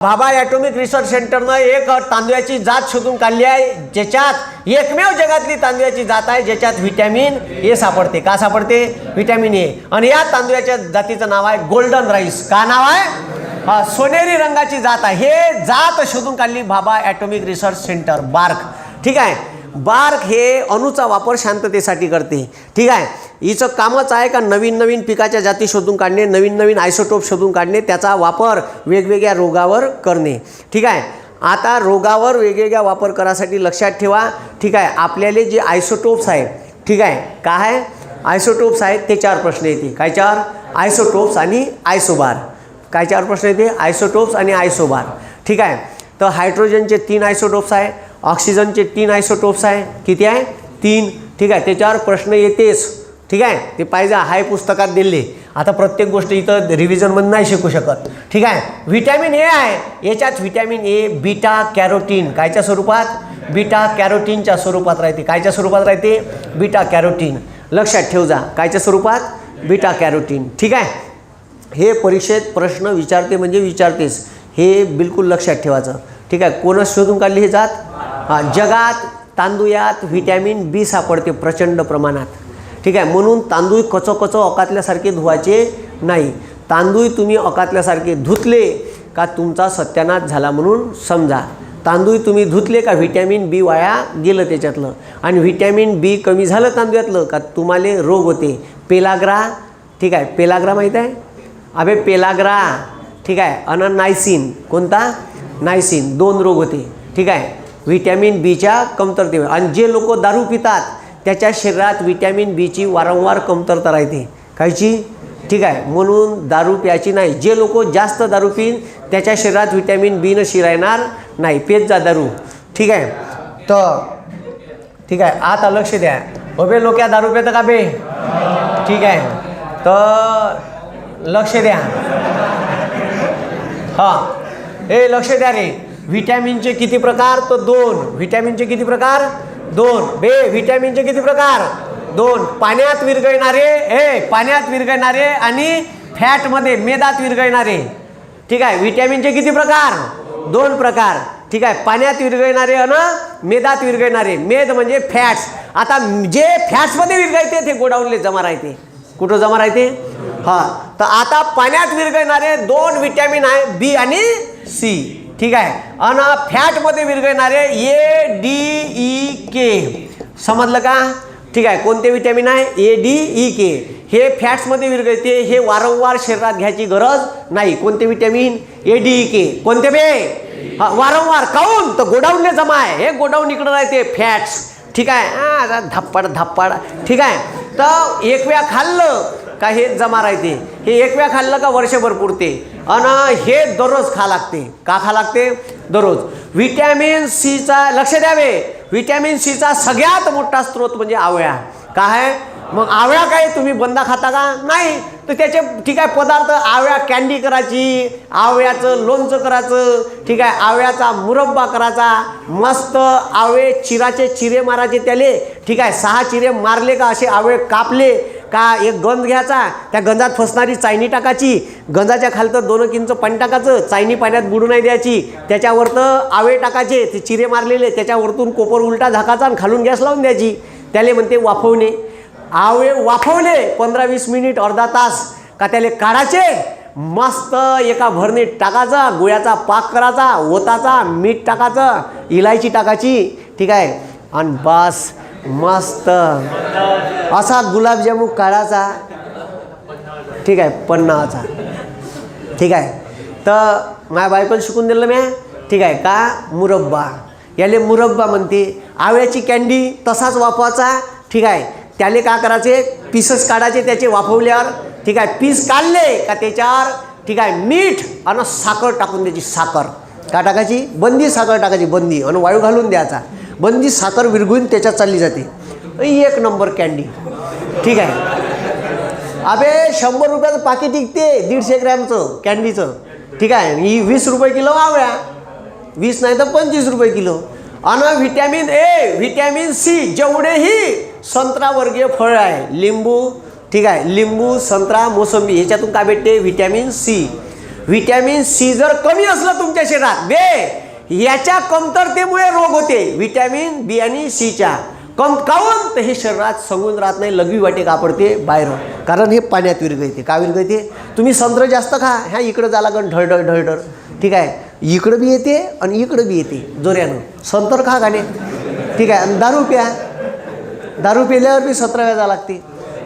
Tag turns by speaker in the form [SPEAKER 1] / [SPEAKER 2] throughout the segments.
[SPEAKER 1] Bhabha atomic research सेंटरनं एक तांदळाची जात शोधून काढली आहे, ज्याच्यात एकमेव जगातली तांदळाची जात आहे ज्याच्यात व्हिटॅमिन ए सापडते. का सापडते? Vitamin A. आणि या तांदळाच्या जातीचं नाव आहे गोल्डन राईस. का नाव आहे? सोनेरी रंगाची जात आहे. हे जात शोधून काढली Bhabha atomic research centre, BARC. ठीक आहे. बार्क हे अणूचा वापर शांततेसाठी करते. ठीक आहे. हिचं कामच आहे का नवीन नवीन पिकाच्या जाती शोधून काढणे, नवीन नवीन आयसोटोप शोधून काढणे, त्याचा वापर वेगवेगळ्या रोगावर करणे. ठीक आहे. आता रोगावर वेगवेगळ्या वापर करासाठी लक्षात ठेवा. ठीक आहे. आपल्याला जे आयसोटोप्स आहे, ठीक आहे, काय आहे आयसोटोप्स आहेत ते 4 प्रश्न येते. काय 4? आयसोटोप्स आणि आयसोबार. काय 4 प्रश्न येते? आयसोटोप्स आणि आयसोबार. ठीक आहे. तर हायड्रोजनचे 3 आयसोटोप्स आहे, ऑक्सिजनचे 3 आयसोटोप्स आहे. किती आहे? 3. ठीक आहे. त्याच्यावर प्रश्न येतेच. ठीक आहे. ते पाहिजे हाय पुस्तकात दिले. आता प्रत्येक गोष्ट इथं रिव्हिजनमध्ये नाही शिकू शकत. ठीक आहे. व्हिटॅमिन ए आहे. याच्यात व्हिटॅमिन ए बीटा कॅरोटीन कायच्या स्वरूपात? बीटा कॅरोटीनच्या स्वरूपात राहते. कायच्या स्वरूपात राहते? Beta carotene. लक्षात ठेव जा. कायच्या स्वरूपात? Beta carotene. ठीक आहे. हे परीक्षेत प्रश्न विचारते म्हणजे विचारतेच. हे बिलकुल लक्षात ठेवायचं. ठीक आहे. कोणच शोधून काढली हे जात? जगात तांदूळात व्हिटॅमिन बी सापडते प्रचंड प्रमाणात. ठीक आहे. म्हणून तांदूळ कचो अकातल्यासारखे धुवायचे नाही. तांदूळ तुम्ही अकातल्यासारखे धुतले का तुमचा सत्यानाश झाला म्हणून समजा. तांदूळ तुम्ही धुतले का व्हिटॅमिन बी वाया गेलं त्याच्यातलं, आणि व्हिटॅमिन बी कमी झालं तांदूळातलं का तुम्हाला रोग होते. पेलाग्रा. ठीक आहे. पेलाग्रा माहीत आहे? अबे पेलाग्रा. ठीक आहे. अन नायसिन. कोणता? नायसिन. 2 रोग होते. ठीक आहे. व्हिटॅमिन बीच्या कमतरतेमुळे. आणि जे लोक दारू पितात त्याच्या शरीरात व्हिटॅमिन बीची वारंवार कमतरता राहते. कायची? ठीक आहे. म्हणून दारू प्यायची नाही. जे लोक जास्त दारू पिन त्याच्या शरीरात व्हिटॅमिन बी नशी राहणार नाही. पेत जा दारू. ठीक आहे. तर ठीक आहे. आता लक्ष द्या. अबे लोक्या दारू पितं का बे? ठीक आहे. तर लक्ष द्या. हे लक्ष द्या रे. व्हिटॅमिनचे किती प्रकार? तर 2. व्हिटॅमिनचे किती प्रकार? 2. बे व्हिटॅमिनचे किती प्रकार? 2. पाण्यात विरघळणारे, पाण्यात विरघळणारे आणि फॅटमध्ये मेदात विरघळणारे. ठीक आहे. व्हिटॅमिनचे किती प्रकार? 2 प्रकार. ठीक आहे. पाण्यात विरघळणारे आणि मेदात विरघळणारे. मेद म्हणजे फॅट्स. आता जे फॅट्समध्ये विरघळते ते गोडाऊनले जमा राहते. कुठं जमा राहते? तर आता पाण्यात विरघळणारे 2 व्हिटॅमिन आहे, बी आणि सी. ठीक आहे. आणि फॅटमध्ये विरघळणारे ए डी ई के. समजलं का? ठीक आहे. कोणते व्हिटॅमिन आहे? ए डी ई के. हे फॅट्समध्ये विरघळते. हे वारंवार शरीरात घ्यायची गरज नाही. कोणते व्हिटॅमिन? ए डी ई के. कोणते बे? वारंवार. काऊन? तर गोडाऊनने जमा आहे. हे गोडाऊन इकडं राहते फॅट्स. ठीक आहे. धप्पड. ठीक आहे. तर एक वेळा खाल्लं का हे जमा राहते. हे एक वेळा खाल्लं का वर्षभर पुरते. आणि हे दररोज खा लागते. का खा लागते? दररोज. व्हिटॅमिन सीचा लक्ष द्यावे. व्हिटॅमिन सीचा सगळ्यात मोठा स्रोत म्हणजे आवळा. काय? मग आवळा काय तुम्ही बंदा खाता का? नाही. तर त्याचे ठीक आहे पदार्थ आवळा कॅन्डी करायची, आवळ्याचं लोणचं करायचं. ठीक आहे. आवळ्याचा मुरब्बा करायचा. मस्त आवळे चिरे मारायचे त्याले. ठीक आहे. 6 चिरे मारले का असे आवळे कापले का एक गंज घ्यायचा, त्या गंजात फसणारी चायनी टाकायची. गंजाच्या खालतं 2 इंच पाणी टाकायचं. चायनी पाण्यात बुडू नाही द्यायची. त्याच्यावर तर आवळे टाकायचे ते चिरे मारलेले. त्याच्यावरतून कोपर उलटा झाकायचा आणि खालून गॅस लावून द्यायची. त्याले म्हणते वाफवणे. आवळे वाफवले 15-20 मिनिट, अर्धा तास का त्याले काढायचे. मस्त एका भरणीत टाकायचा. गुळ्याचा पाक करायचा. ओताचा. मीठ टाकायचं. इलायची टाकायची. ठीक आहे. आणि बस मस्त असा गुलाबजामू काढायचा. ठीक आहे. पन्नाचा. ठीक आहे. तर माझ्या बायकोला शिकून दिलं मी. ठीक आहे. का? मुरब्बा. याले मुरब्बा म्हणते. आवळ्याची कॅन्डी तसाच वाफवायचा. ठीक आहे. त्याले का करायचे? पीसेस काढायचे त्याचे वाफवल्यावर. ठीक आहे. पीस काढले का त्याच्यावर ठीक आहे मीठ आणि साखर टाकून द्यायची. साखर का टाकायची? बंदी साखर टाकायची. बंदी आणि वाळू घालून द्यायचा. बंदी साखर विरघळून त्याच्यात चालली जाते. 1 नंबर कॅन्डी. ठीक आहे. अबे 100 रुपयाचं पाकिट विकते 150 ग्रॅमचं कॅन्डीचं. ठीक आहे. ही 20 रुपये किलो आवळ्या. 20 नाही तर 25 रुपये किलो. आणि व्हिटॅमिन ए, व्हिटॅमिन सी जेवढेही संत्रावर्गीय फळ आहे, लिंबू. ठीक आहे. लिंबू, संत्रा, मोसंबी ह्याच्यातून काय भेटते? Vitamin C. व्हिटॅमिन सी जर कमी असलं तुमच्या शरीरात, बे याच्या कमतरतेमुळे रोग होते, व्हिटॅमिन बी आणि सीच्या काऊन तर हे शरीरात संगून राहत नाही, लघवी वाटे का पडते बाहेर, कारण हे पाण्यात विरघळते. का विरघळते? तुम्ही संत्र जास्त खा, ह्या इकडं जा लागण ढळढळ ढळढळ, ठीक आहे, इकडं बी येते आणि इकडं बी येते जोऱ्यानं. संतर खा गाणे, ठीक आहे, आणि दारू प्या, दारू पिल्यावर बी 17 वेळा जा लागते,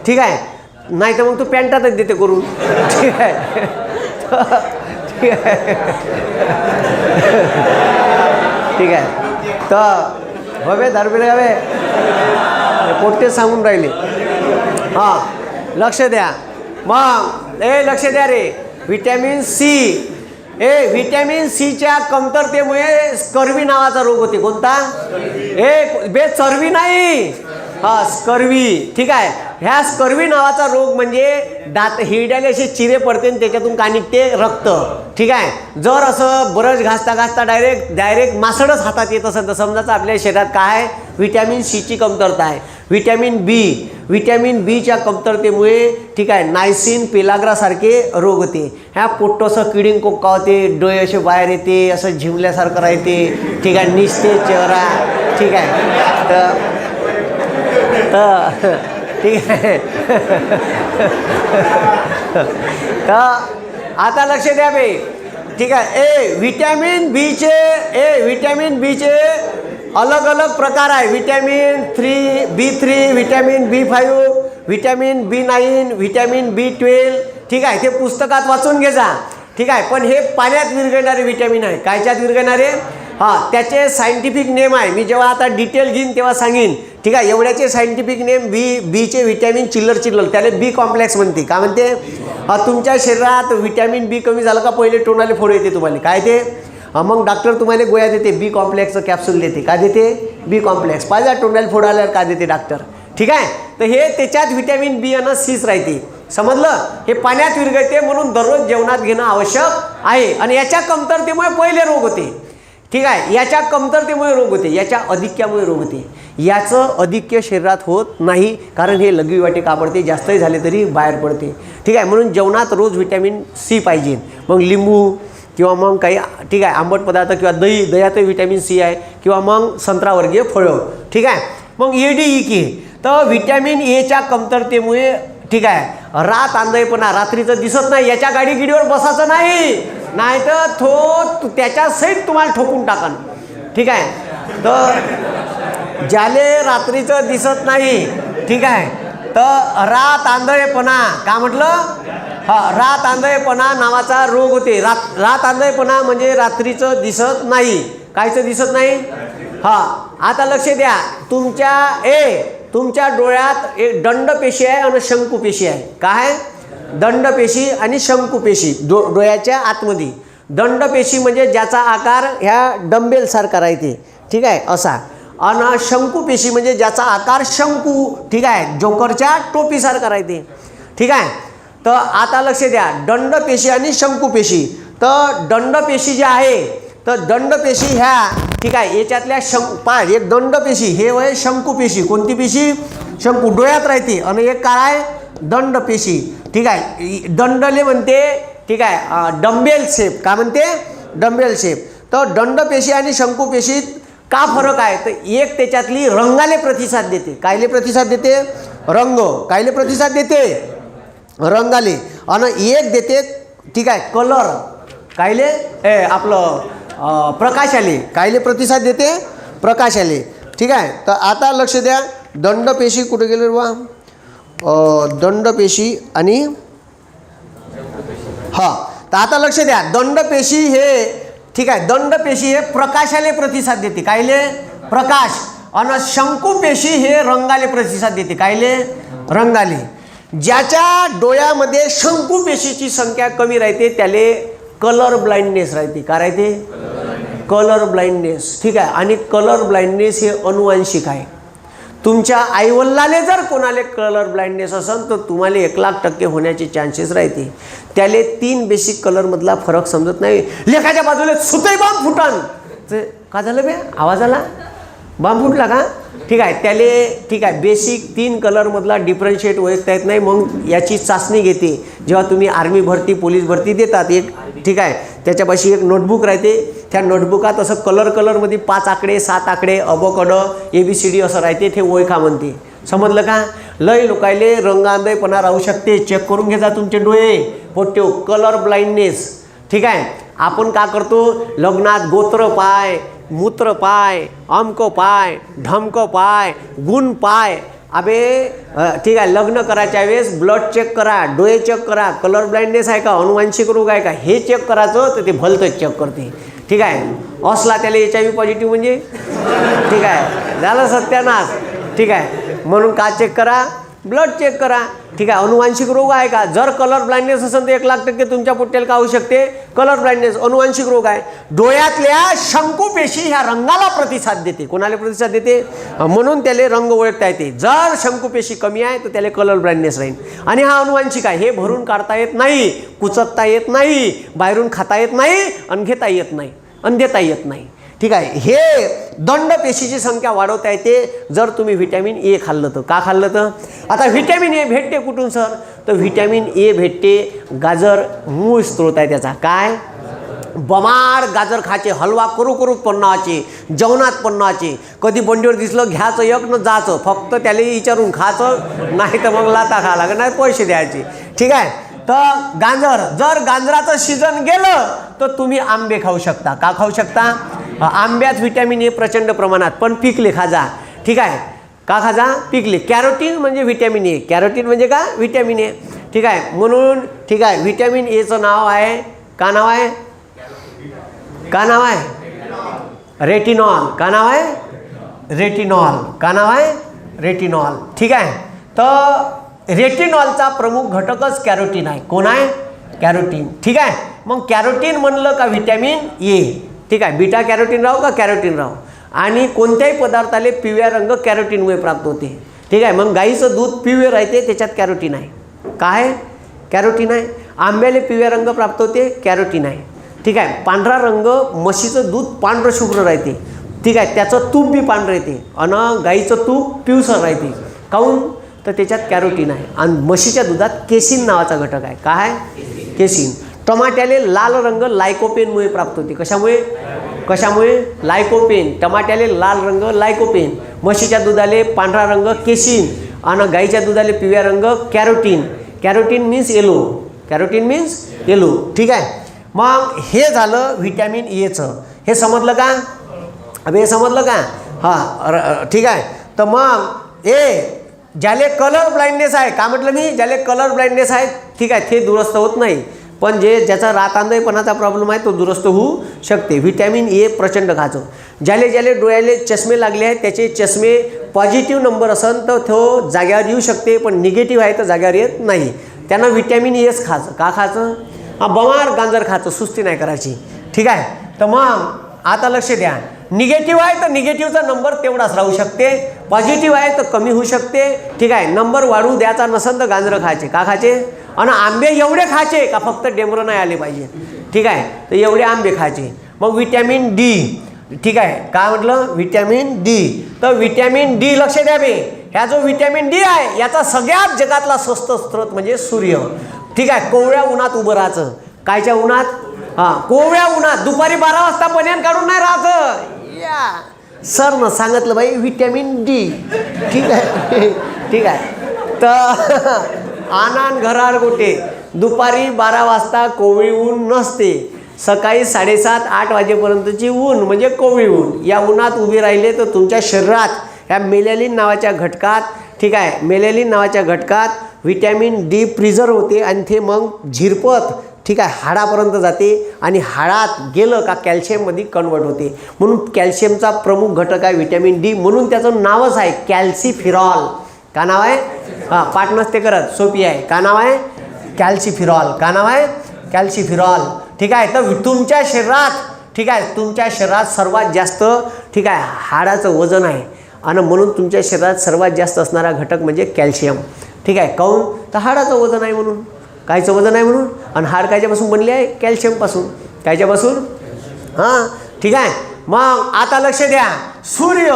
[SPEAKER 1] ठीक आहे, नाही तर मग तू पॅन्टातच देते करून, ठीक आहे, ठीक आहे, ठीक आहे. तर हवे दारू पिले हवे पोट्टेच सांगून राहिले. हां, लक्ष द्या मग, लक्ष द्या रे. व्हिटॅमिन सी, व्हिटॅमिन सीच्या कमतरतेमुळे स्कर्वी नावाचा रोग होते. कोणता? बे चरबी नाही, हां स्कर्वी, ठीक आहे. ह्या स्कर्वी नावाचा रोग म्हणजे दात हिरड्याले असे चिरे पडते आणि त्याच्यातून का निघते? रक्त, ठीक आहे. जर असं ब्रश घासता घासता डायरेक्ट मासडच हातात येत असेल तर समजायचं आपल्या शरीरात काय आहे? व्हिटॅमिन सीची कमतरता आहे. व्हिटॅमिन बीच्या कमतरतेमुळे, ठीक आहे, नायसिन पेलाग्रासारखे रोग होते. ह्या पोट्टोसं किडिंग कोक्का होते, डोळे असे बाहेर येते, असं झिमल्यासारखं राहते, ठीक आहे, निसते चेहरा, ठीक आहे. तर ठीक आहे. तर आता लक्ष द्या बे, ठीक आहे. व्हिटॅमिन बीचे अलग अलग प्रकार आहे. Vitamin B3, vitamin B5, vitamin B9, vitamin B12, ठीक आहे. ते पुस्तकात वाचून घे जा, ठीक आहे. पण हे पाण्यात विरघळणारे व्हिटॅमिन आहे. कायच्यात विरघळणारे? हां, त्याचे सायंटिफिक नेम आहे. मी जेव्हा आता डिटेल घेईन तेव्हा सांगेन, ठीक आहे. एवढ्याचे सायंटिफिक नेम. बीचे व्हिटॅमिन चिल्लर त्याला बी कॉम्प्लेक्स म्हणते. का म्हणते? तुमच्या शरीरात व्हिटॅमिन बी कमी झालं का पहिले तोंडाले फोड येते तुम्हाला. काय ते? मग डॉक्टर तुम्हाला गोळ्या देते, बी कॉम्प्लेक्सचं कॅप्सूल देते. का देते? बी कॉम्प्लेक्स. पाहिजे तोंडाला फोड आल्यावर का देते डॉक्टर, ठीक आहे. तर हे त्याच्यात व्हिटॅमिन बी आणि सीच राहते. समजलं? हे पाण्यात विरघळते म्हणून दररोज जेवणात घेणं आवश्यक आहे. आणि याच्या कमतरतेमुळे पहिले रोग होते, ठीक आहे. याच्या कमतरतेमुळे रोग होते, याच्या अधिक्यामुळे रोग होते. याचं अधिक्य शरीरात होत नाही, कारण हे लघवी वाटे का पडते, जास्तही झाले तरी बाहेर पडते, ठीक आहे. म्हणून जेवणात रोज व्हिटॅमिन सी पाहिजे. मग लिंबू किंवा मग काही, ठीक आहे, आंबट पदार्थ किंवा दह्यातही व्हिटॅमिन सी आहे, किंवा मग संत्रावर्गीय फळं, ठीक आहे. मग ED तर व्हिटॅमिन एच्या कमतरतेमुळे, ठीक आहे, रात आंधळेपणा, रात्रीचं दिसत नाही, याच्या गाडीगिडीवर बसायचं नाही, नाहीतर तो त्याच्या सहित तुम्हाला ठोकून टाकन, ठीक आहे. तर ज्याले रात्रीचं दिसत नाही, ठीक आहे, तर रात आंधळेपणा, का म्हटलं? हां, रात आंधळेपणा नावाचा रोग होते. रात आंधळेपणा म्हणजे रात्रीचं दिसत नाही. कायचं दिसत नाही? हां, आता लक्ष द्या. तुमच्या डोळ्यात एक दंडपेशी आहे आणि शंकुपेशी आहे. काय? दंडपेशी आणि शंकुपेशी डोळ्याच्या आतमध्ये. दंडपेशी म्हणजे ज्याचा आकार ह्या डंबेलसारखा राहते, ठीक आहे, असा. आणि शंकुपेशी म्हणजे ज्याचा आकार शंकू, ठीक आहे, जोकरच्या टोपीसारखा राहते, ठीक आहे. तर आता लक्ष द्या, दंडपेशी आणि शंकुपेशी. तर दंडपेशी जे आहे, तर दंडपेशी ह्या, ठीक आहे, याच्यातल्या एक दंडपेशी, हे वय शंकुपेशी. कोणती पेशी? शंकू, डोळ्यात राहते. आणि एक काय? दंडपेशी, ठीक आहे. दंडले म्हणते, ठीक आहे, डंबेल शेप. का म्हणते? Dumbbell shape. तर दंडपेशी आणि शंकुपेशीत का फरक आहे? तर एक त्याच्यातली रंगाले प्रतिसाद देते. कायले प्रतिसाद देते? रंग. कायले प्रतिसाद देते? रंगाले. आणि एक देते, ठीक आहे, कलर. कायले? आपलं प्रकाशाले. कायले प्रतिसाद देते? प्रकाशाले, ठीक आहे. तर आता लक्ष द्या, दंडपेशी कुठे गेले बा? दंडपेशी आणि हां, तर आता लक्ष द्या, दंडपेशी हे, ठीक आहे, दंडपेशी हे प्रकाशाले प्रतिसाद देते. कायले? प्रकाश. आणि शंकुपेशी हे रंगाले प्रतिसाद देते. कायले? रंगाले. ज्याच्या डोळ्यामध्ये शंकुपेशीची संख्या कमी राहते त्याले कलर ब्लाइंडनेस राहते. काय राहते? कलर ब्लाइंडनेस, ठीक आहे. आणि कलर ब्लाइंडनेस हे अनुवांशिक आहे. तुमच्या आईवडिलाले जर कोणाले कलर ब्लाइंडनेस असेल तर तुम्हाला 1,00,000% होण्याचे चान्सेस राहते. त्याले 3 बेसिक कलरमधला फरक समजत नाही. लेखाच्या बाजूला सुतई बॉम्ब फुटन. का झालं बे? आवाज आला? बॉम्ब फुटला का? ठीक आहे. त्याले, ठीक आहे, बेसिक 3 कलरमधला डिफरन्शिएट ओळखता येत नाही. मग याची चाचणी घेते जेव्हा तुम्ही आर्मी भरती, पोलीस भरती देतात. एक ठीक आहे. त्याच्यापाशी एक नोटबुक राहते, त्या नोटबुकात असं कलरमध्ये 5 आकडे 7 आकडे अबकड ABCD असं राहते, ते ओळखा म्हणते. समजलं का? लय लोकायले रंगांधळेपणा राहू शकते, चेक करून घ्या तुमचे डोळे पोट्यो, कलर ब्लाइंडनेस. ठीक आहे. आपण का करतो, लग्नात गोत्र पाय, मूत्र पाय, अमक पाय, ढमक पाय, गुण पाय. अबे ठीक आहे, लग्न करायच्या वेळेस ब्लड चेक करा, डोळे चेक करा, कलर ब्लाइंडनेस आहे का, अनुवांशिक रोग आहे का, हे चेक करायचं तर ते भलतंच चेक करते. ठीक आहे. असला त्याला HIV पॉझिटिव्ह म्हणजे ठीक आहे, झालं सत्यानाश. ठीक आहे. म्हणून का चेक करा, ब्लड चेक करा. ठीक आहे. अनुवांशिक रोग आहे का, जर कलर ब्लाइंडनेस असेल तर 1,00,000% तुमच्या पोट्याला का होऊ शकते, कलर ब्लाइंडनेस, अनुवांशिक रोग आहे. डोळ्यातल्या शंकुपेशी ह्या रंगाला प्रतिसाद देते. कोणाला प्रतिसाद देते? म्हणून त्याला रंग ओळखता येते. जर शंकुपेशी कमी आहे तर त्याला कलर ब्लाइंडनेस राहील. आणि हा अनुवांशिक आहे, हे भरून काढता येत नाही, कुचकता येत नाही, बाहेरून खाता येत नाही, आणि घेता येत नाही, आणि देता येत नाही. ठीक आहे. हे दंडपेशीची संख्या वाढवता येते जर तुम्ही व्हिटॅमिन ए खाल्लं तर. का खाल्लं तर? आता व्हिटॅमिन ए भेटते कुठून सर? तर व्हिटॅमिन ए भेटते, गाजर मूळ स्त्रोत आहे त्याचा. काय? बमाड गाजर खायचे, हलवा करू पन्नाचे, जेवणात पन्नाचे. कधी बंडीवर दिसलं घ्यायचं एक न जायचं, फक्त त्याला विचारून खायचं, नाही तर मग लाता खा लागेल, नाही पैसे द्यायचे. ठीक आहे. तर गाजर, जर गाजराचं सीझन गेलं तर तुम्ही आंबे खाऊ शकता. का खाऊ शकता? आंब्यात व्हिटॅमिन ए प्रचंड प्रमाणात, पण पिकले खाजा. ठीक आहे. का खाजा? पिकले. कॅरोटीन म्हणजे व्हिटॅमिन ए. कॅरोटीन म्हणजे का? Vitamin A. ठीक आहे. म्हणून ठीक आहे, व्हिटॅमिन एचं नाव आहे, का नाव आहे? का नाव आहे? रेटिनॉल. का नाव आहे? रेटिनॉल. का नाव आहे? रेटिनॉल. ठीक आहे. तर रेटिनॉलचा प्रमुख घटकच कॅरोटीन आहे. कोण आहे? कॅरोटीन. ठीक आहे. मग कॅरोटीन म्हणलं का व्हिटॅमिन ए. ठीक आहे. बीटा कॅरोटीन राहू का कॅरोटीन राहू. आणि कोणत्याही पदार्थाले पिवळा रंग कॅरोटीनमुळे प्राप्त होते. ठीक आहे. मग गाईचं दूध पिवळे राहते, त्याच्यात कॅरोटीन आहे. काय? कॅरोटीन आहे. आंब्याले पिवळा रंग प्राप्त होते, कॅरोटीन आहे. ठीक आहे. पांढरा रंग, म्हशीचं दूध पांढरं शुभ्र राहते. ठीक आहे. त्याचं तूप बी पांढरं येते, आणि गाईचं तूप पिवसर राहते. काऊन? तर त्याच्यात कॅरोटीन आहे. आणि म्हशीच्या दुधात केसिन नावाचा घटक आहे. काय? केसिन. टमाट्याले लाल रंग लायकोपेनमुळे प्राप्त होते. कशामुळे? लायकोपेन. टमाट्याले लाल रंग लायकोपेन, म्हशीच्या दुधाले पांढरा रंग केसिन, आणि गाईच्या दुधाले पिवळा रंग carotene. Carotene means yellow. Carotene means yellow. ठीक आहे. मग हे झालं व्हिटॅमिन एचं. हे समजलं का? अबे हे समजलं का? हां. ठीक आहे. तर मग ज्याले कलर ब्लाइंडनेस आहे, का म्हटलं मी? ज्याले कलर ब्लाइंडनेस आहे, ठीक आहे, ते दुरुस्त होत नाही. पण ज्याचा रातांधळेपणाचा प्रॉब्लेम आहे तो दुरुस्त होऊ शकते. व्हिटॅमिन ए प्रचंड खायचं. ज्याले डोळ्याले चष्मे लागले आहेत, त्याचे चष्मे पॉझिटिव्ह नंबर असेल तर तो जाग्यावर येऊ शकते, पण निगेटिव्ह आहे तर जाग्यावर येत नाही. त्यांना व्हिटॅमिन एच खायचं. का खायचं? बमार गाजर खायचं, सुस्ती नाही करायची. ठीक आहे. तर मग आता लक्ष द्या, निगेटिव्ह आहे तर निगेटिव्हचा नंबर तेवढाच राहू शकते, पॉझिटिव्ह आहे तर कमी होऊ शकते. ठीक आहे. नंबर वाढू द्यायचा नसेल तर गाजरं खायचे. का खायचे? आणि आंबे एवढे खायचे का फक्त डेमरं नाही आले पाहिजे. ठीक आहे. तर एवढे आंबे खायचे. मग व्हिटॅमिन डी. ठीक आहे. काय म्हटलं? Vitamin D. तर व्हिटॅमिन डी लक्ष द्यावे, ह्या जो व्हिटॅमिन डी आहे याचा सगळ्यात जगातला स्वस्त स्रोत म्हणजे सूर्य. ठीक आहे. कोवळ्या उन्हात उभं राहायचं. कायच्या उन्हात? हां, कोवळ्या उन्हात. दुपारी 12 वाजता बनियान काढून नाही राहायचं. या सर न सांगितलं बाई व्हिटॅमिन डी. ठीक आहे. ठीक आहे. तर आनंद घरार गोटे दुपारी 12 वाजता कोवळी ऊन नसते. सकाळी 7:30-8 वाजेपर्यंतची ऊन म्हणजे कोवळी ऊन. या उन्हात उभे राहिले तर तुमच्या शरीरात ह्या मेलॅनिन नावाच्या घटकात, ठीक आहे, मेलॅनिन नावाच्या घटकात व्हिटॅमिन डी प्रिझर्व होते, आणि ते मग झिरपत, ठीक आहे, हाडापर्यंत जाते, आणि हाडात गेलं का कॅल्शियममध्ये कन्वर्ट होते. म्हणून कॅल्शियमचा प्रमुख घटक आहे व्हिटॅमिन डी. म्हणून त्याचं नावच आहे कॅल्सिफिरॉल. का नाव आहे? हां, पाठ नसते करत, सोपी आहे. का नाव आहे? कॅल्सिफिरॉल. का नाव आहे? कॅल्सिफिरॉल. ठीक आहे. तर तुमच्या शरीरात, ठीक आहे, तुमच्या शरीरात सर्वात जास्त, ठीक आहे, हाडाचं वजन आहे, आणि म्हणून तुमच्या शरीरात सर्वात जास्त असणारा घटक म्हणजे कॅल्शियम. ठीक आहे. काऊन? तर हाडाचं वजन आहे म्हणून. कायचं वजन आहे म्हणून. आणि हाड कायच्यापासून बनले आहे? कॅल्शियमपासून. कायच्यापासून? हां. ठीक आहे. मग आता लक्ष द्या, सूर्य.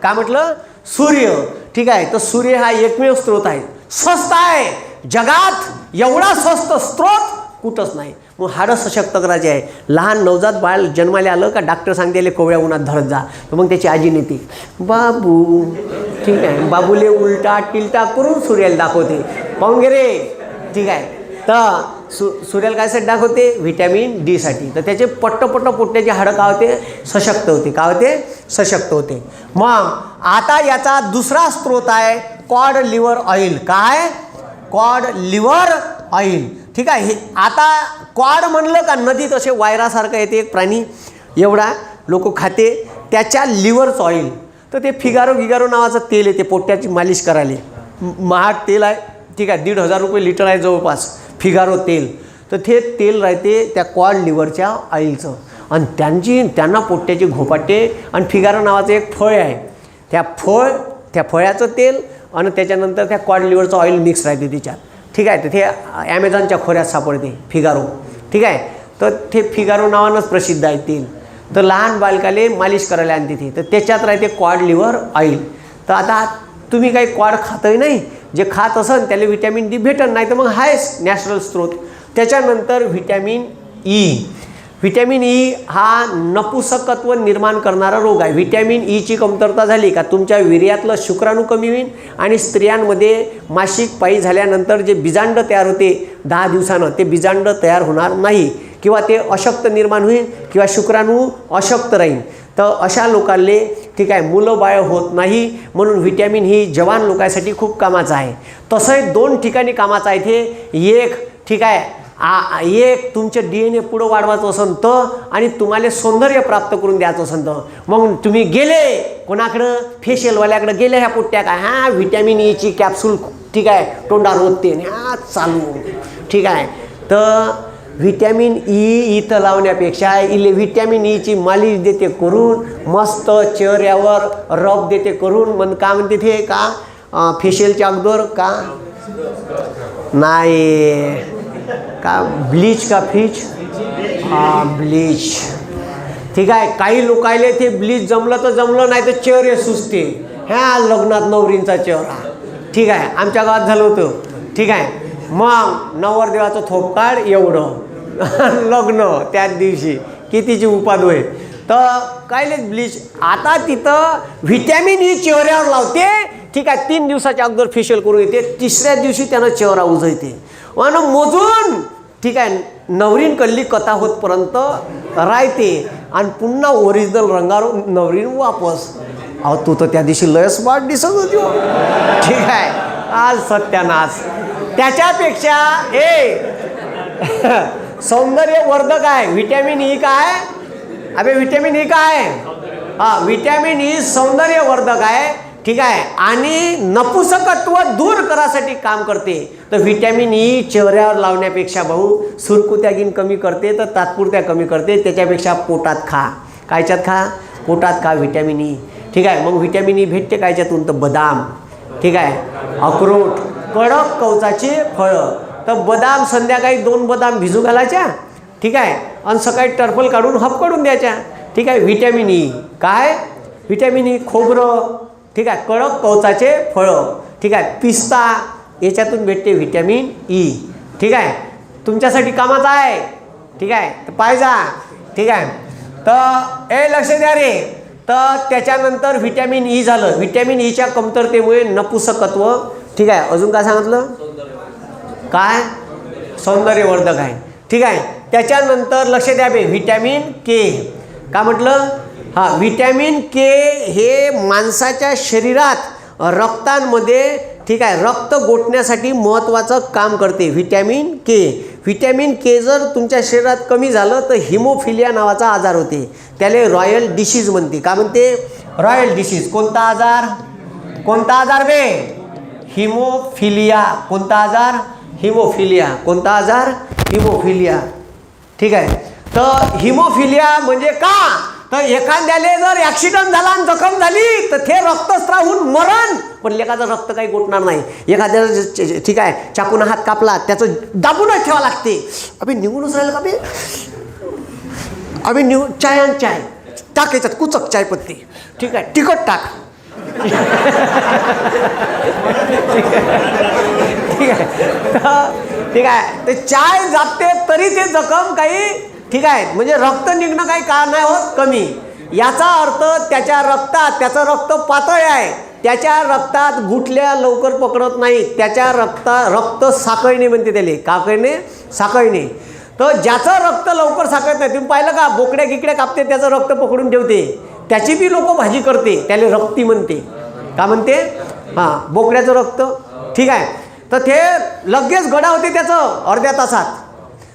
[SPEAKER 1] का म्हटलं? सूर्य. ठीक आहे. तर सूर्य हा एकमेव स्रोत आहे, स्वस्त आहे जगात. एवढा स्वस्त स्रोत कुठंच नाही. मग हाडं सशक्त करायचे आहे. लहान नवजात बाळ जन्माला आलं का डॉक्टर सांगते कोवळ्या उन्हात धरत जा. तर मग त्याची आजी नेते, बाबू ठीक आहे, बाबूले उलटा टिलटा करून सूर्याला दाखवते, पाहून घे रे. ठीक आहे, तर सूर्याला कायसाठी दाखवते? व्हिटॅमिन डी साठी. तर त्याचे पट्टपट्ट पोटण्याचे हाडं काय होते? सशक्त होते. काय होते? सशक्त होते. मग आता याचा दुसरा स्रोत आहे कॉड लिव्हर ऑइल. काय? Cod liver oil. ठीक आहे. हे आता कॉड म्हणलं का नदीत असे वायरासारखं येते एक प्राणी एवढा, लोक खाते, त्याच्या लिव्हरचं ऑइल. तर ते फिगारो नावाचं तेल येते पोट्याची मालिश करायला. महाग तेल आहे. ठीक आहे, 1,500 रुपये लिटर आहे जवळपास फिगारो तेल. तर ते तेल राहते त्या कॉड लिव्हरच्या ऑइलचं. आणि त्यांना पोट्याचे घोपाटे. आणि फिगारो नावाचं एक फळ आहे, त्या फळाचं तेल आणि त्याच्यानंतर त्या कॉड लिव्हरचं ऑइल मिक्स राहते त्याच्यात. ठीक आहे, तर ते ॲमेझॉनच्या खोऱ्यात सापडते फिगारो. ठीक आहे, तर ते फिगारो नावानंच प्रसिद्ध आहे तेल. तर लहान बालकाले मालिश करायला आणते ते. तर त्याच्यात राहते कॉड लिव्हर ऑइल. तर आता तुम्ही काही कॉड खातही नाही, जे खात असन त्याला व्हिटॅमिन डी भेटन, नाही तर मग हायच नॅचरल स्रोत. त्याच्यानंतर व्हिटॅमिन ई. व्हिटॅमिन ई हा नपुसकत्व निर्माण करणारा रोग आहे. व्हिटॅमिन ईची कमतरता झाली का तुमच्या वीर्यातलं शुक्राणू कमी होईल आणि स्त्रियांमध्ये मासिक पाळी झाल्यानंतर जे बीजांड तयार होते 10 दिवसानं, ते बीजांड तयार होणार नाही किंवा ते अशक्त निर्माण होईल किंवा शुक्राणू अशक्त राहील. तर अशा लोकांले ठीक आहे मुलं बाळ होत नाही. म्हणून व्हिटॅमिन ही जवान लोकांसाठी खूप कामाचं आहे. तसंही 2 ठिकाणी कामाचं आहे ते. एक ठीक आहे, एक तुमचे DNA पुढं वाढवायचं असन तर, आणि तुम्हाला सौंदर्य प्राप्त करून द्यायचं असन तर. मग तुम्ही गेले कोणाकडं? फेशियलवाल्याकडे गेले ह्या पोट्ट्या काय, हां व्हिटॅमिन ईची कॅप्सूल ठीक आहे तोंडावर होते हां चालू. ठीक आहे, तर व्हिटॅमिन ई इथं लावण्यापेक्षा इले व्हिटॅमिन ईची मालिश देते करून, मस्त चेहऱ्यावर रब देते करून. मग का म्हणते ते का फेशियलच्या अगोदर का नाही का ब्लीच का फिच, हां ब्लीच. ठीक आहे, काही लोकायले ते ब्लीच जमलं तर जमलं, नाही तर चेहरे सुचते. ह्या लग्नात नवरींचा चेहरा. ठीक आहे, आमच्या गावात झालं होतं. ठीक आहे, मग नवरदेवाचं थोप काढ एवढं लग्न त्याच दिवशी कितीची उपाद होय. तर कायले ब्लीच. आता तिथं व्हिटॅमिन ई चेहऱ्यावर लावते. ठीक आहे, 3 दिवसाच्या अगोदर फेशियल करून येते, 3ऱ्या दिवशी त्यानं चेहरा उजळते आणि मोजून ठीक आहे नवरीन कल्ली कथा होतपर्यंत राहते आणि पुन्हा ओरिजिनल रंगावर नवरीन वापस. अहो तू तर त्या दिवशी लय स्मार्ट दिसत होती. ठीक आहे, आज सत्यानाश. त्याच्यापेक्षा सौंदर्यवर्धक आहे व्हिटॅमिन ई. काय अबे व्हिटॅमिन ई काय? हां व्हिटॅमिन ई सौंदर्यवर्धक आहे. ठीक आहे, आणि नपुसकत्व दूर करासाठी काम करते. तर व्हिटॅमिन ई चेहऱ्यावर लावण्यापेक्षा भाऊ सुरकुत्यागीन कमी करते, तर तात्पुरत्या कमी करते. त्याच्यापेक्षा पोटात खा. कायच्यात खा? पोटात खा व्हिटॅमिन ई. ठीक आहे, मग व्हिटॅमिन ई भेटते कायच्यातून? तर बदाम. ठीक आहे, अक्रोड, कडक कवचाचे फळं. तर बदाम संध्याकाळी 2 बदाम भिजू घालायच्या. ठीक आहे, आणि सकाळी टर्फल काढून हपकडून द्यायच्या. ठीक आहे, व्हिटॅमिन ई. काय व्हिटॅमिन ई? खोबरं. ठीक आहे, कडक कवचाचे फळं. ठीक आहे, पिस्ता, याच्यातून भेटते व्हिटॅमिन ई. ठीक आहे, तुमच्यासाठी कामाचं आहे. ठीक आहे, तर पाहिजा. ठीक आहे, तर लक्ष द्या रे. तर त्याच्यानंतर व्हिटॅमिन ई झालं. व्हिटॅमिन ईच्या कमतरतेमुळे नपुसकत्व. ठीक आहे, अजून काय सांगितलं? काय? सौंदर्यवर्धक आहे. ठीक आहे, त्याच्यानंतर लक्ष द्या बे व्हिटॅमिन के. काय म्हटलं? हां व्हिटॅमिन के हे माणसाच्या शरीरात रक्तांमध्ये ठीक आहे रक्त गोठण्यासाठी महत्त्वाचं काम करते. Vitamin K. व्हिटॅमिन के जर तुमच्या शरीरात कमी झालं तर हिमोफिलिया नावाचा आजार होते. त्याला रॉयल डिसीज म्हणते. काय म्हणते? Royal disease. कोणता आजार? कोणता आजार बे? हिमोफिलिया. कोणता आजार? हिमोफिलिया. कोणता आजार? हिमोफिलिया. ठीक आहे, तर हिमोफिलिया म्हणजे का? तर एखाद्याला जर ॲक्सिडेंट झाला आणि जखम झाली तर ते रक्तस्रावून मरण, पण लेखाचं रक्त काही गोठणार नाही. एखाद्याला ठीक आहे चाकून हात कापला त्याचं दाबूनच ठेवा लागते. अबे निघूनच राहिलं का बे? अबे चाय आणि चाय टाक याच्यात कुचक चायपत्ती. ठीक आहे, तिखट टाक. ठीक आहे, ठीक आहे. ते चाय जाते तरी ते जखम काही, ठीक आहे, म्हणजे रक्त निघणं काही का नाही होत कमी. याचा अर्थ त्याच्या रक्तात, त्याचं रक्त पातळ आहे, त्याच्या रक्तात गुठल्या लवकर पकडत नाही, त्याच्या रक्त साकळणे म्हणते त्याला, का कळणे, साकळणे. तर ज्याचं रक्त लवकर साकळत नाही, तुम्ही पाहिलं का, बोकड्या गिकड्या कापते त्याचं रक्त पकडून ठेवते, त्याची बी लोक भाजी करते, त्याला रक्ती म्हणते. का म्हणते, हां, बोकड्याचं रक्त, ठीक आहे. तर ते लगेच गडा होते त्याचं अर्ध्या तासात.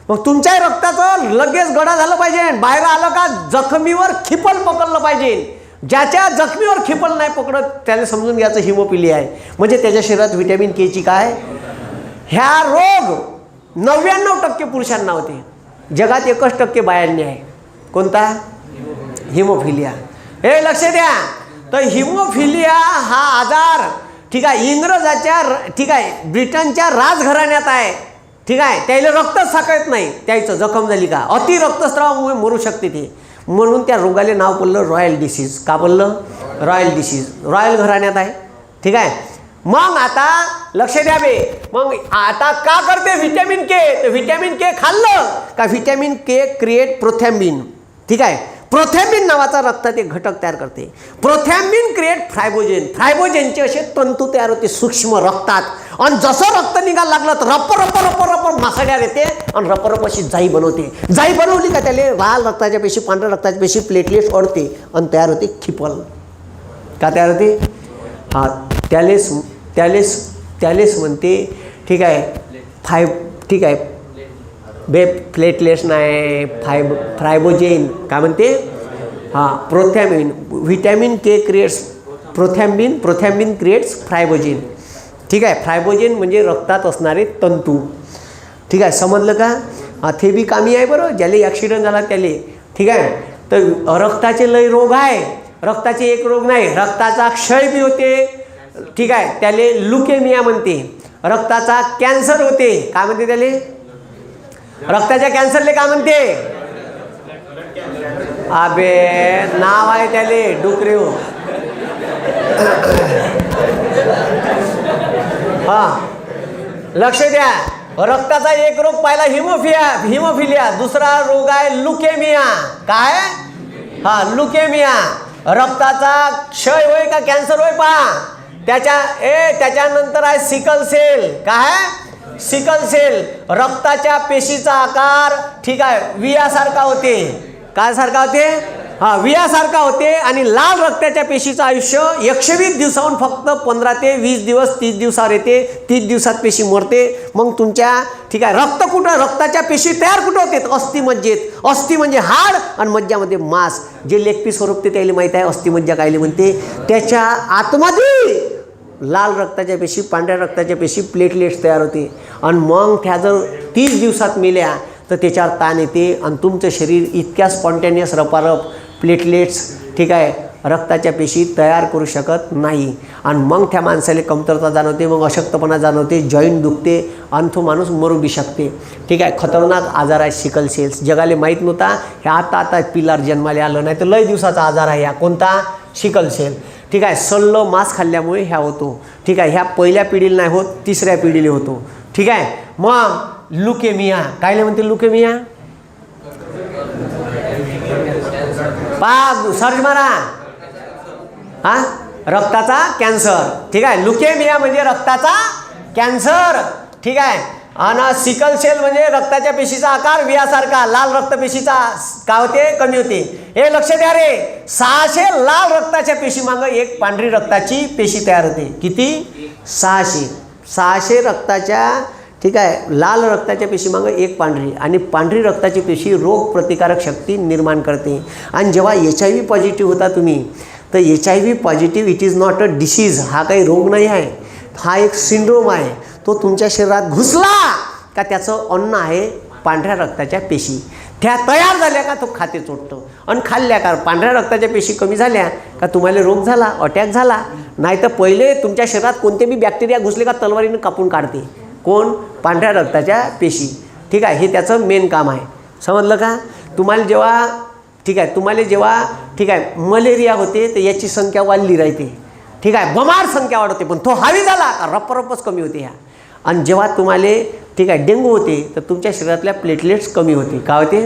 [SPEAKER 1] मग तुमच्या रक्ताचं लगेच गडा झालं पाहिजे, बाहेर आलं का जखमीवर खिपल पकडलं पाहिजे. ज्याच्या जखमीवर खिपल नाही पकडत त्याला समजून घ्यायचं हिमोफिलिया आहे, म्हणजे त्याच्या शरीरात व्हिटॅमिन केची काय. ह्या रोग 99% पुरुषांना होते, जगात 1% बायांनी आहे. कोणता, हिमोफिलिया. हे लक्ष द्या. तर हिमोफिलिया हा आजार, ठीक आहे, इंग्रजाच्या, ठीक आहे, ब्रिटनच्या राजघराण्यात आहे, ठीक आहे. त्याला रक्तच साकळत नाही, त्याचं जखम झाली का अति रक्तस्रावामुळे मरू शकते ते, म्हणून त्या रोगाले नाव पडलं रॉयल डिसीज. का पडलं, रॉयल डिसीज, रॉयल घराण्यात आहे, ठीक आहे. मग आता लक्ष द्यावे, मग आता का करते व्हिटॅमिन के, तर व्हिटॅमिन के खाल्लं का व्हिटॅमिन के क्रिएट प्रोथॅम्बिन, ठीक आहे. प्रोथॅम्बिन नावाचा रक्तात एक घटक तयार करते. प्रोथॅम्बिन क्रिएट फायब्रोजेन, फायब्रोजेनचे असे तंतू तयार होते सूक्ष्म रक्तात, आणि जसं रक्त निघायला लागलं तर रप्पर मासाड्यावर येते आणि रप्पर अशी जाई बनवते. जाई बनवली का त्याला लाल रक्ताच्या पेशी, पांढऱ्या रक्ताच्या पेशी, प्लेटलेट्स ओढते आणि तयार होते खिपल. का तयार होते, हां, त्यालेच म्हणते, ठीक आहे, ठीक आहे, प्लेटलेट्स नाही, फायब्रोजेन, काय म्हणते, हां, प्रोथॅम्बिन. व्हिटॅमिन के क्रिएट्स प्रोथॅम्बिन क्रिएट्स फायब्रोजेन, ठीक आहे. फायब्रोजेन म्हणजे रक्तात असणारे तंतू, ठीक आहे, समजलं का. ते बी कामी आहे बरं, ज्याला ॲक्सिडेंट झाला त्याले, ठीक आहे. तर रक्ताचे लय रोग आहे, रक्ताचे एक रोग नाही, रक्ताचा क्षय बी होते, ठीक आहे, त्याले लुकेमिया म्हणते. रक्ताचा कॅन्सर होते, काय म्हणते त्याले, रक्ताच्या कॅन्सरले काय म्हणते, अबे नाव आहे त्याले डुकरे. हां, लक्ष द्या. रक्ताचा एक रोग पाहिला हिमोफिलिया, दुसरा रोग आहे लुकेमिया. काय, हां, लुकेमिया. रक्ताचा क्षय होय का कॅन्सर होय पहा. त्याच्यानंतर आहे सिकल सेल. काय, सिकल सेल. रक्ताच्या पेशीचा आकार, ठीक आहे, वियासारखा होते. काय सारखा होते, हां, वियासारखा होते. आणि लाल रक्ताच्या पेशीचं आयुष्य 120 दिवसाहून फक्त 15 ते 20 दिवस, 30 दिवसावर येते. 30 दिवसात पेशी मरते. मग तुमच्या, ठीक आहे, रक्त कुठं, रक्ताच्या पेशी तयार कुठं होते, अस्थिमज्जेत. अस्थि म्हणजे हाड आणि मज्जामध्ये मांस. जे लेग पीस स्वरूप ते त्याला माहीत आहे, अस्थिमज्जा कायले म्हणते. त्याच्या आतमध्ये लाल रक्ताच्या पेशी, पांढऱ्या रक्ताच्या पेशी, प्लेटलेट्स तयार होते. आणि मग त्या जर 30 दिवसात मेल्या तर त्याच्यावर ताण येते आणि तुमचं शरीर इतक्या स्पॉन्टेनियस रपारप प्लेटलेट्स, ठीक आहे, रक्ताच्या पेशी तयार करू शकत नाही. आणि मग त्या माणसाला कमतरता जाणवते, मग अशक्तपणा जाणवते, जॉईंट दुखते आणि तो माणूस मरू बी शकते. ठीक आहे, खतरनाक आजार आहे सिकल सेल्स. जगाला माहीत नव्हता, ह्या आता पिलार जन्माला आलं नाही तर लय दिवसाचा आजार आहे ह्या. कोणता, सिकल सेल. ठीक आहे, सल्लं मांस खाल्ल्यामुळे ह्या होतो. ठीक आहे, ह्या पहिल्या पिढीला नाही होत, तिसऱ्या पिढीला होतो. ठीक आहे, मग लुकेमिया कायले म्हणते, लुकेमिया पा सर्च मारा, हा, रक्ताचा कॅन्सर. ठीक आहे, लुकेमिया म्हणजे रक्ताचा कॅन्सर. ठीक आहे, आणि सिकल सेल म्हणजे रक्ताच्या पेशीचा आकार वियासारखा, लाल रक्तपेशीचा काय होते, कमी होते. हे लक्ष द्या रे, 600 लाल रक्ताच्या पेशी मागं एक पांढरी रक्ताची पेशी तयार होते. किती, 600 रक्ताच्या, ठीक आहे, लाल रक्ताच्या पेशीमागं एक पांढरी, आणि पांढरी रक्ताची पेशी रोग प्रतिकारक शक्ती निर्माण करते. आणि जेव्हा HIV पॉझिटिव्ह होता तुम्ही, तर HIV positive it is not a disease. हा काही रोग नाही आहे, हा एक सिंड्रोम आहे. तो तुमच्या शरीरात घुसला का त्याचं अन्न आहे पांढऱ्या रक्ताच्या पेशी. त्या तयार झाल्या का तो खाते चोटतं, आणि खाल्ल्या का पांढऱ्या रक्ताच्या पेशी कमी झाल्या का तुम्हाला रोग झाला, अटॅक झाला. नाही तर पहिले तुमच्या शरीरात कोणते बी बॅक्टेरिया घुसले का तलवारीनं कापून काढते. कोण, पांढऱ्या रक्ताच्या पेशी. ठीक आहे, हे त्याचं मेन काम आहे. समजलं का. तुम्हाला जेव्हा, ठीक आहे, तुम्हाला जेव्हा, ठीक आहे, मलेरिया होते तर याची संख्या वाढली राहते. ठीक आहे, बमार संख्या वाढवते. पण तो हावी झाला का रप्परप्पच कमी होते ह्या. आणि जेव्हा तुम्हाला ठीक आहे डेंगू होते तर तुमच्या शरीरातल्या प्लेटलेट्स कमी होते. काय होते?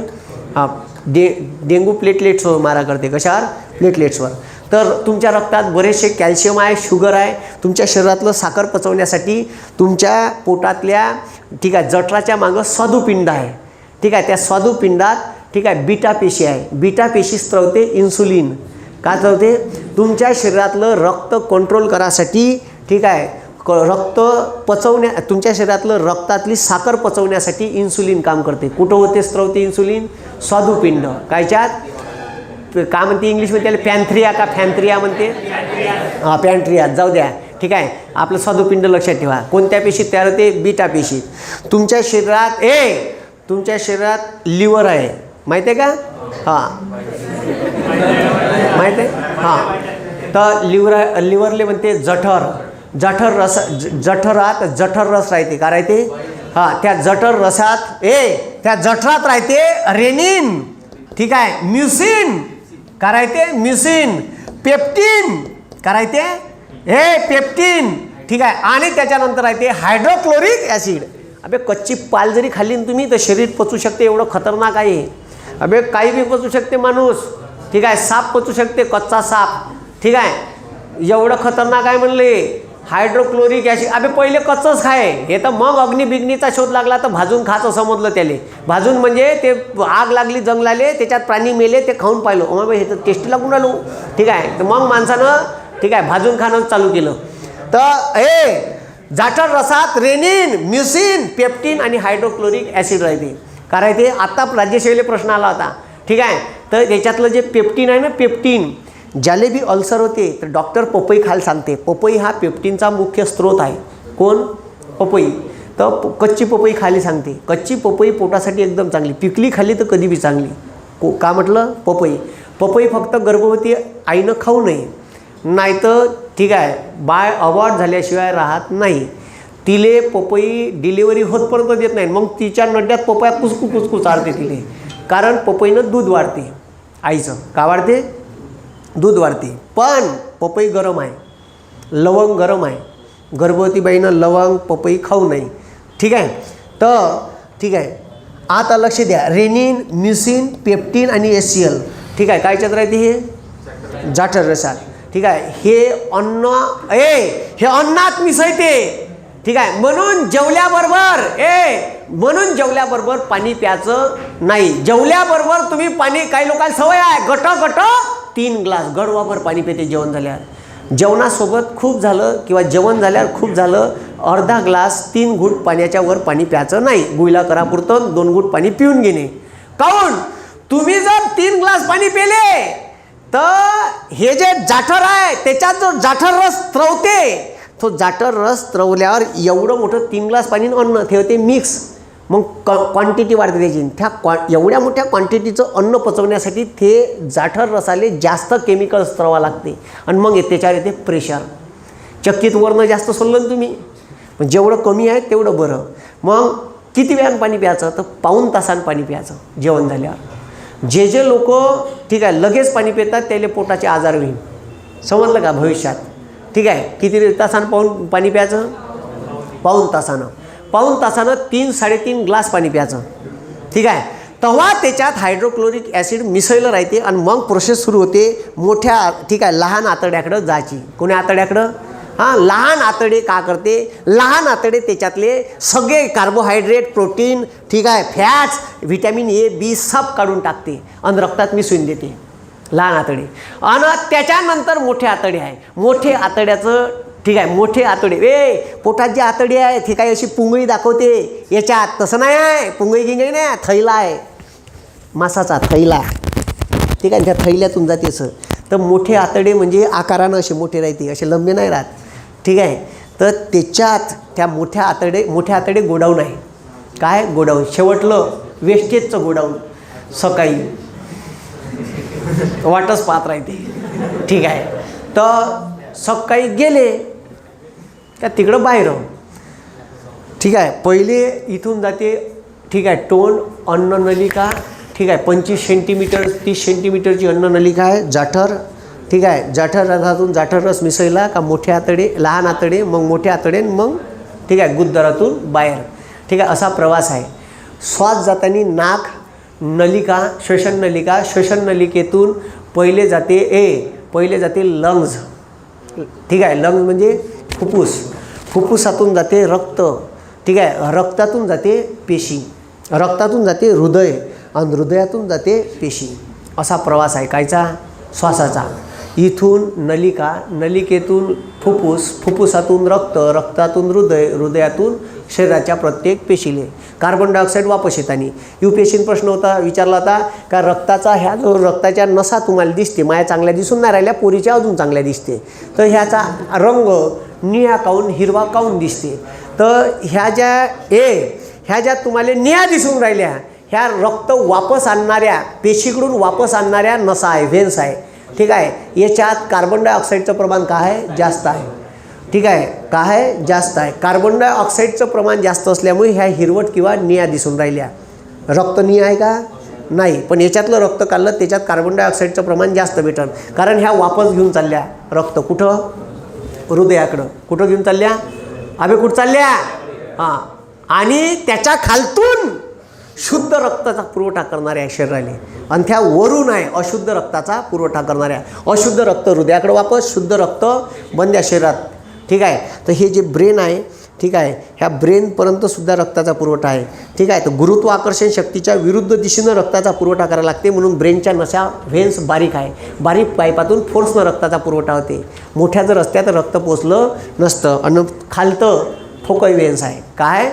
[SPEAKER 1] हां, डेंगू प्लेटलेट्सवर मारा करते. कशावर? प्लेटलेट्सवर. तर तुमच्या रक्तात बरेचसे कॅल्शियम आहे, शुगर आहे. तुमच्या शरीरातलं साखर पचवण्यासाठी तुमच्या पोटातल्या ठीक आहे जठराच्या मागं स्वादुपिंड आहे. ठीक आहे, त्या स्वादुपिंडात ठीक आहे बीटा पेशी आहे. बीटा पेशी स्त्रवते इन्सुलिन. का स्त्रवते? तुमच्या शरीरातलं रक्त कंट्रोल करायसाठी ठीक आहे रक्त तुमच्या शरीरातलं रक्तातली साखर पचवण्यासाठी इन्सुलिन काम करते. कुठं होते स्त्रवते इन्सुलिन? स्वादुपिंड. कायच्यात? काय म्हणते इंग्लिशमध्ये त्याला? पॅन्थ्रिया का फॅन्थ्रिया म्हणते? हां, पॅन्ट्रिया. जाऊ द्या. ठीक आहे, आपलं स्वादुपिंड लक्षात ठेवा. कोणत्या पेशीत तयार होते? बीटा पेशीत. तुमच्या शरीरात लिव्हर आहे, माहिती आहे का? हां, माहीत आहे. हां, तर लिव्हरले म्हणते जठर. जठरात जठर रस राहते. का राहते? हां, त्या जठर रसात त्या जठरात राहते रेनिन. ठीक आहे, म्युसिन. का राहते? म्युसिन. पेप्टिन. का राहते? पेप्टिन. ठीक आहे, आणि त्याच्यानंतर राहते हायड्रोक्लोरिक ॲसिड. अबे कच्ची पाल जरी खाल्ली ना तुम्ही तर शरीर पचू शकते, एवढं खतरनाक आहे. अबे काही बी पचू शकते माणूस. ठीक आहे, साप पचू शकते, कच्चा साप. ठीक आहे, एवढं खतरनाक आहे म्हणले हायड्रोक्लोरिक ॲसिड. अबे पहिले कच्चंच खाय. हे तर मग अग्निबिग्नीचा शोध लागला तर भाजून खायचं समजलं त्याले. भाजून म्हणजे ते आग लागली जंगलाले, त्याच्यात प्राणी मेले, ते खाऊन पाहिलं. मग हे तर टेस्टी लागून राहिलो. ठीक आहे, तर मग माणसानं ठीक आहे भाजून खाणं चालू केलं. तर जठर रसात रेनिन, म्युसिन, पेप्टिन आणि हायड्रोक्लोरिक ॲसिड राहते. का राहते? आत्ता राज्यसेवेला प्रश्न आला होता. ठीक आहे, तर त्याच्यातलं जे पेप्टिन आहे ना, पेप्टिन, ज्याले बी अल्सर होते तर डॉक्टर पपई खायला सांगते. पपई हा पेप्टिनचा मुख्य स्रोत आहे. कोण? पपई. तर कच्ची पपई खायला सांगते. कच्ची पपई पोटासाठी एकदम चांगली. पिकली खाल्ली तर कधी बी चांगली. का म्हटलं? पपई. पपई फक्त गर्भवती आईनं खाऊ नये, नाही तर ठीक आहे बाळ अबॉर्ट झाल्याशिवाय राहत नाही. तिले पपई डिलिव्हरी होतपर्यंत देत नाही. मग तिच्या नड्यात पपया कुसकू चालते तिले. कारण पपईनं दूध वाढते आईचं. का वाढते? दूध वाढते. पण पपई गरम आहे, लवंग गरम आहे. गर्भवती बाईनं लवंग पपई खाऊ नये. ठीक आहे, तर ठीक आहे आता लक्ष द्या. रेनिन, म्युसिन, पेप्टिन आणि HCl. ठीक आहे, कायच्यात राहते? हे जठर रसात. ठीक आहे, हे अन्नात मिसळते. ठीक आहे, म्हणून जेवल्याबरोबर पाणी प्यायचं नाही. जेवल्याबरोबर तुम्ही पाणी, काही लोकांना सवय आहे गट 3 ग्लास गडवाभर पाणी पिते जेवण झाल्यावर. जेवणासोबत खूप झालं किंवा जेवण झाल्यावर खूप झालं, अर्धा ग्लास 3 घूट पाण्याच्या वर पाणी प्यायचं नाही. गुळला करापुरतं 2 घूट पाणी पिऊन घेणे. काऊन? तुम्ही जर 3 ग्लास पाणी पिले तर हे जे जाठर आहे त्याच्यात जो जाठर रस स्त्रवते, तो जाठर रस स्त्रवल्यावर एवढं मोठं 3 ग्लास पाणी अन्न ठेवते मिक्स. मग क्वांटिटी वाढते त्याची. त्या एवढ्या मोठ्या क्वांटिटीचं अन्न पचवण्यासाठी ते जाठर रसाले जास्त केमिकल स्त्रवा लागते. आणि मग त्याच्यावर येते प्रेशर. चक्कीत वरनं जास्त सोडलं तुम्ही, पण जेवढं कमी आहे तेवढं बरं. मग किती वेळानं पाणी प्यायचं? तर पाऊण तासानं पाणी प्यायचं जेवण झाल्यावर. जे लोक ठीक आहे लगेच पाणी पितात त्याला पोटाचे आजार होईल. समजलं का? भविष्यात. ठीक आहे, किती तासानं पाणी प्यायचं? पाऊण तासानं 3-3.5 ग्लास पाणी प्यायचं. ठीक आहे, तेव्हा त्याच्यात हायड्रोक्लोरिक ॲसिड मिसळलं राहते आणि मग प्रोसेस सुरू होते मोठ्या ठीक आहे लहान आतड्याकडं जायची. कोण्या आतड्याकडं? हां, लहान आतडे का करते? लहान आतडे त्याच्यातले सगळे कार्बोहायड्रेट, प्रोटीन, ठीक आहे फॅट्स, व्हिटॅमिन A, B सब काढून टाकते आणि रक्तात मिसळून देते लहान आतडे. आणि त्याच्यानंतर मोठे आतडे आहे. मोठे आतड्याचं ठीक आहे मोठे आतडे पोटात जे आतडे आहे ते काही अशी पुंगळी दाखवते. याच्यात तसं नाही आहे, पुंगळी गिंगळी नाही, थैला आहे, मासाचा थैला. ठीक आहे, त्या थैल्यातून जाते असं. तर मोठे आतडे म्हणजे आकारानं असे मोठे राहते, असे लंबे नाही राहत. ठीक आहे, तर त्याच्यात त्या मोठ्या आतडे गोडाऊन आहे. काय गोडाऊन? शेवटलं वेस्टेजचं गोडाऊन. सकाळी वाटच पाहत राहते. ठीक आहे, तर सकाळी गेले का तिकडं बाहेर. ठीक आहे, पहिले इथून जाते ठीक आहे तोंड, अन्ननलिका. ठीक आहे, 25 सेंटीमीटर 30 सेंटीमीटरची अन्ननलिका आहे, जाठर. ठीक आहे. जठर रसातून जठर रस मिसळला का मोठे आतडे, लहान आतडे, मग मोठे आतडे, मग ठीक आहे गुदद्वारातून बाहेर. ठीक आहे, असा प्रवास आहे. श्वास जाताना नाक, नलिका, श्वसन नलिका, श्वसन नलिकेतून पहिले जाते लंग्स. ठीक आहे, लंग्स म्हणजे फुफ्फुस, फुफ्फुसातून जाते रक्त. ठीक आहे, रक्तातून जाते पेशी, रक्तातून जाते हृदय आणि हृदयातून जाते पेशी. असा प्रवास आहे कायचा? श्वासाचा. इथून नलिका, नलिकेतून फुफ्फुस, फुफ्फुसातून रक्त, रक्तातून हृदय, हृदयातून शरीराच्या प्रत्येक पेशीले. कार्बन डायऑक्साईड वापस येताना UPSC प्रश्न होता, विचारला होता का रक्ताचा ह्या जो रक्ताच्या नसा तुम्हाला दिसते, माया चांगल्या दिसून नाही राहिल्या, पोरीच्या अजून चांगल्या दिसते, तर ह्याचा रंग निळा काऊन, हिरवा काऊन दिसते? तर ह्या ज्या तुम्हाला निळ्या दिसून राहिल्या, ह्या रक्त वापस आणणाऱ्या, पेशीकडून वापस आणणाऱ्या नसा आहे, व्हेन्स आहे. ठीक आहे, याच्यात कार्बन डायऑक्साईडचं प्रमाण काय आहे? जास्त आहे. ठीक आहे, काय आहे? जास्त आहे. कार्बन डायऑक्साईडचं प्रमाण जास्त असल्यामुळे ह्या हिरवट किंवा निळ्या दिसून राहिल्या. रक्त निळं आहे का? नाही. पण याच्यातलं रक्त काढलं त्याच्यात कार्बन डायऑक्साईडचं प्रमाण जास्त भेटलं, कारण ह्या वापस घेऊन चालल्या रक्त. कुठं? हृदयाकडं. कुठं घेऊन चालल्या? अबे कुठं चालल्या? हां. आणि त्याच्या खालतून शुद्ध रक्ताचा पुरवठा करणाऱ्या शरीराला, आणि त्या वरून आहे अशुद्ध रक्ताचा पुरवठा करणाऱ्या. अशुद्ध रक्त हृदयाकडे वापस, शुद्ध रक्त बंद शरीरात. ठीक आहे, तर हे जे ब्रेन आहे, ठीक आहे, ह्या ब्रेनपर्यंत सुद्धा रक्ताचा पुरवठा आहे. ठीक आहे, तर गुरुत्वाकर्षण शक्तीच्या विरुद्ध दिशेनं रक्ताचा पुरवठा करायला लागते, म्हणून ब्रेनच्या नसा व्हेन्स बारीक आहे. बारीक पाईपातून फोर्सनं रक्ताचा पुरवठा होते. मोठ्या जर रस्त्यात रक्त पोचलं नसतं. आणि खालतं फोकल व्हेन्स आहे. काय?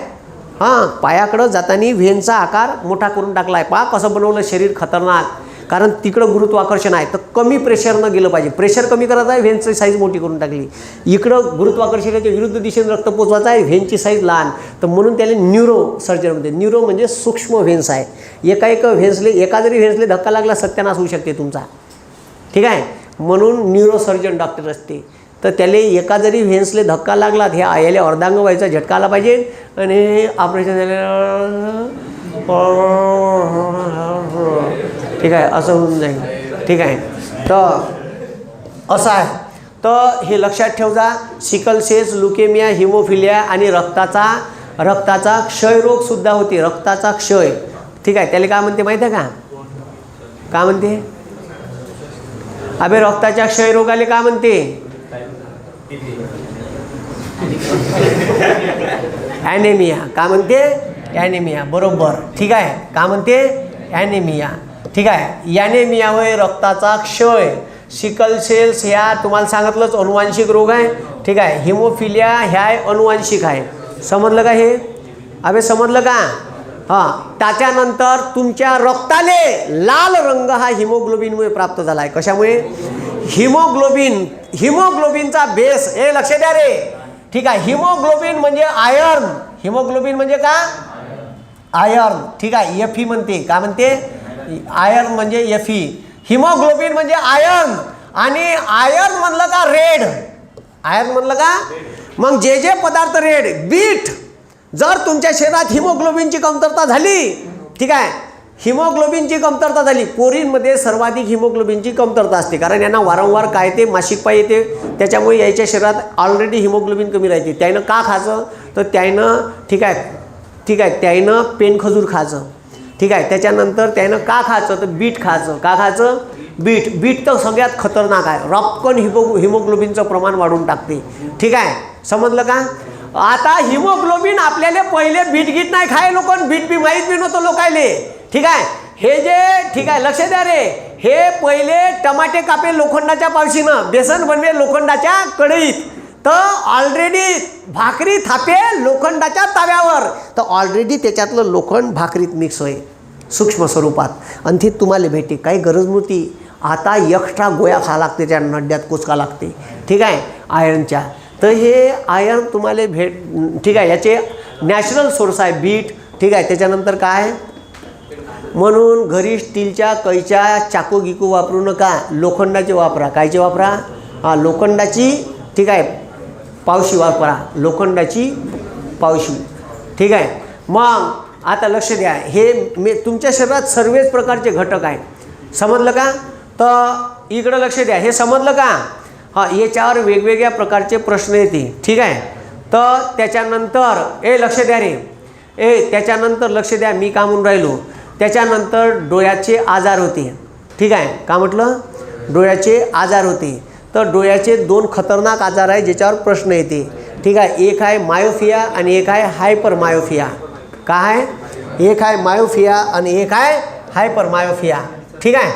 [SPEAKER 1] हां, पायाकडं जाताना व्हेनचा आकार मोठा करून टाकला आहे. पहा कसं बनवलं शरीर खतरनाक, कारण तिकडं गुरुत्वाकर्षण आहे, तर कमी प्रेशरनं गेलं पाहिजे. प्रेशर कमी करायचं आहे, व्हेनची साईज मोठी करून टाकली. इकडं गुरुत्वाकर्षणाच्या विरुद्ध दिशेने रक्त पोचवायचं आहे, व्हेनची साईज लहान, तर म्हणून त्याला न्यूरो सर्जन म्हणते. न्यूरो म्हणजे सूक्ष्म व्हेन्स आहे. एका व्हेन्सले, एका जरी व्हेन्सले धक्का लागला सत्यानाश होऊ शकते तुमचा. ठीक आहे, म्हणून न्यूरो सर्जन डॉक्टर असते. तर त्याला एका जरी व्हेन्सले धक्का लागला, हे याला अर्धांग व्हायचा झटका आला पाहिजे, आणि ऑपरेशन झालं. ठीक आहे, असं होऊन जाईल. ठीक आहे, तर असं आहे. तर हे लक्षात ठेव जा. सिकल सेल्स, ल्युकेमिया, हिमोफिलिया आणि रक्ताचा क्षयरोगसुद्धा होते. रक्ताचा क्षय. ठीक आहे, त्याला काय म्हणते माहीत आहे का? काय म्हणते? अबे रक्ताच्या क्षयरोगाला काय म्हणते? ॲनेमिया. काय म्हणते? ॲनेमिया. बरोबर. ठीक आहे, काय म्हणते? ॲनेमिया. ठीक आहे, ॲनेमिया होय रक्ताचा क्षय. सिकल सेल्स ह्या तुम्हाला सांगितलंच अनुवांशिक रोग आहे. ठीक आहे, हिमोफिलिया ह्या अनुवांशिक आहे. समजलं का हे? अबे समजलं का? हां, त्याच्यानंतर तुमच्या रक्ताले लाल रंग हा हिमोग्लोबिनमुळे प्राप्त झाला आहे. कशामुळे? हिमोग्लोबिनचा बेस, हे लक्ष द्या रे. ठीक आहे, हिमोग्लोबिन म्हणजे आयर्न. हिमोग्लोबिन म्हणजे का? आयर्न. ठीक आहे, Fe म्हणते. काय म्हणते? आयर्न म्हणजे Fe. हिमोग्लोबिन म्हणजे आयर्न, आणि आयर्न म्हणलं का रेड. आयर्न म्हणलं का मग जे पदार्थ रेड. बीट. जर तुमच्या शरीरात हिमोग्लोबिनची कमतरता झाली, ठीक आहे, हिमोग्लोबिनची कमतरता झाली, पोरींमध्ये सर्वाधिक हिमोग्लोबिनची कमतरता असते, कारण यांना वारंवार काय ते मासिक पाळी येते, त्याच्यामुळे याच्या शरीरात ऑलरेडी हिमोग्लोबिन कमी राहते. त्यानं का खायचं? तर त्यानं ठीक आहे त्यानं पेनखजूर खायचं. ठीक आहे, त्याच्यानंतर त्यानं का खायचं? तर बीट खायचं. का खायचं? बीट तर सगळ्यात खतरनाक आहे. रॉपकन हिमोग्लोबिनचं प्रमाण वाढवून टाकते. ठीक आहे, समजलं का? आता हिमोग्लोबिन आपल्याला पहिले बीट नाही खाय लोक, बीट बी माहीत बी नव्हतं लोकायले. ठीक आहे, हे जे ठीक आहे लक्ष द्या रे, हे पहिले टमाटे कापे लोखंडाच्या पावशीनं, बेसन बनवे लोखंडाच्या कढईत, तर ऑलरेडी भाकरी थापे लोखंडाच्या तव्यावर, तर ऑलरेडी त्याच्यातलं लोखंड भाकरीत मिक्स होय सूक्ष्म स्वरूपात, आणि ते तुम्हाला भेटते. काही गरज नव्हती. आता एक्स्ट्रा गोळ्या खा लागते, त्या नड्यात कोचका लागते. ठीक आहे, आयर्नच्या. तर हे आयर्न तुम्हाला ठीक आहे, याचे नॅचरल सोर्स आहे बीट. ठीक आहे, त्याच्यानंतर काय? म्हणून घरी स्टीलच्या कैच्या चाकू गिकू वापरू नका, लोखंडाचे वापरा. कायचे वापरा? हां, लोखंडाची. ठीक आहे, पावशी वापरा, लोखंडाची पावशी. ठीक आहे, मग आता लक्ष द्या, हे तुमच्या शरीरात सर्वच प्रकारचे घटक आहेत. समजलं का? तर इकडं लक्ष द्या, हे समजलं का? हां, याच्यावर वेगवेगळ्या प्रकारचे प्रश्न येते, ठीक आहे. तर त्याच्यानंतर लक्ष द्या रे, त्याच्यानंतर लक्ष द्या, मी का म्हणून राहिलो, त्याच्यानंतर डोळ्याचे आजार होते, ठीक आहे. का म्हटलं? डोळ्याचे आजार होते. तर डोळ्याचे 2 खतरनाक आजार आहे ज्याच्यावर प्रश्न येते, ठीक आहे. एक आहे मायोफिया आणि एक आहे हायपर मायोफिया. काय आहे? एक आहे मायोफिया आणि एक आहे हायपर मायोफिया, ठीक आहे.